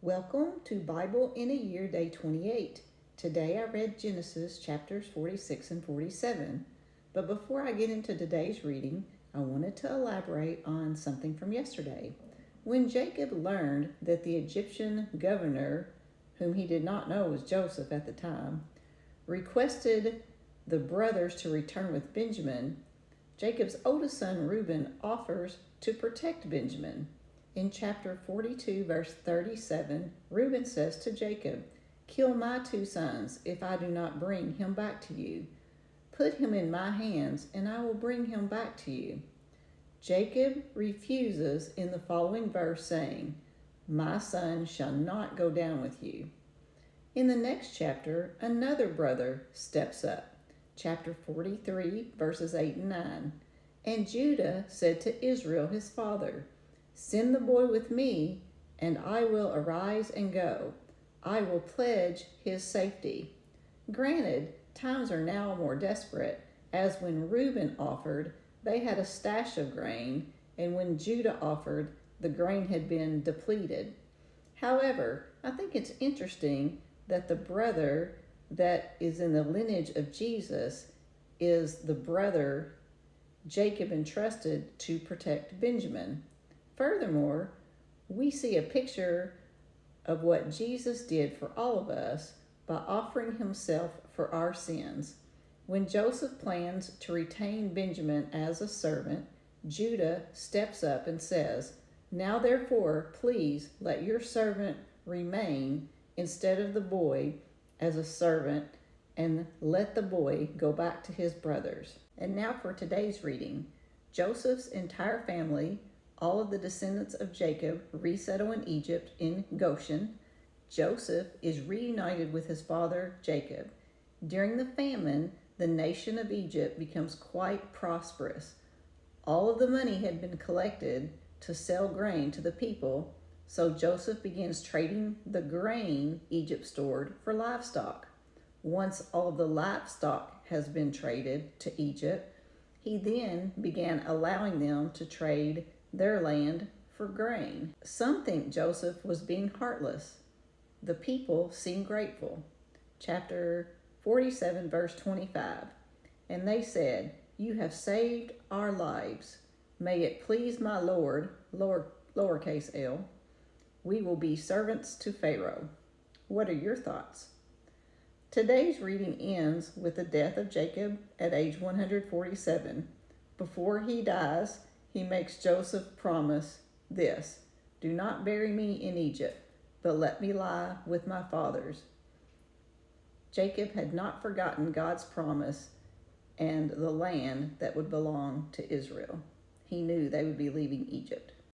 Welcome to Bible in a Year, Day 28. Today I read Genesis chapters 46 and 47. But before I get into today's reading, I wanted to elaborate on something from yesterday. When Jacob learned that the Egyptian governor, whom he did not know was Joseph at the time, requested the brothers to return with Benjamin, Jacob's oldest son Reuben offers to protect Benjamin. In chapter 42, verse 37, Reuben says to Jacob, "Kill my two sons if I do not bring him back to you. Put him in my hands, and I will bring him back to you." Jacob refuses in the following verse, saying, "My son shall not go down with you." In the next chapter, another brother steps up. Chapter 43, verses 8 and 9. And Judah said to Israel his father, "Send the boy with me, and I will arise and go. I will pledge his safety." Granted, times are now more desperate, as when Reuben offered, they had a stash of grain, and when Judah offered, the grain had been depleted. However, I think it's interesting that the brother that is in the lineage of Jesus is the brother Jacob entrusted to protect Benjamin. Furthermore, we see a picture of what Jesus did for all of us by offering himself for our sins. When Joseph plans to retain Benjamin as a servant, Judah steps up and says, "Now therefore, please let your servant remain instead of the boy as a servant, and let the boy go back to his brothers." And now for today's reading. Joseph's entire family, all of the descendants of Jacob, resettle in Egypt in Goshen. Joseph is reunited with his father Jacob. During the famine, the nation of Egypt becomes quite prosperous. All of the money had been collected to sell grain to the people, so Joseph begins trading the grain Egypt stored for livestock. Once all of the livestock has been traded to Egypt, he then began allowing them to trade their land for grain. Some think Joseph was being heartless. The people seem grateful. Chapter 47, verse 25. And they said, "You have saved our lives. May it please my Lord," lowercase l, "we will be servants to Pharaoh." What are your thoughts? Today's reading ends with the death of Jacob at age 147. Before he dies, he makes Joseph promise this: "Do not bury me in Egypt, but let me lie with my fathers." Jacob had not forgotten God's promise and the land that would belong to Israel. He knew they would be leaving Egypt.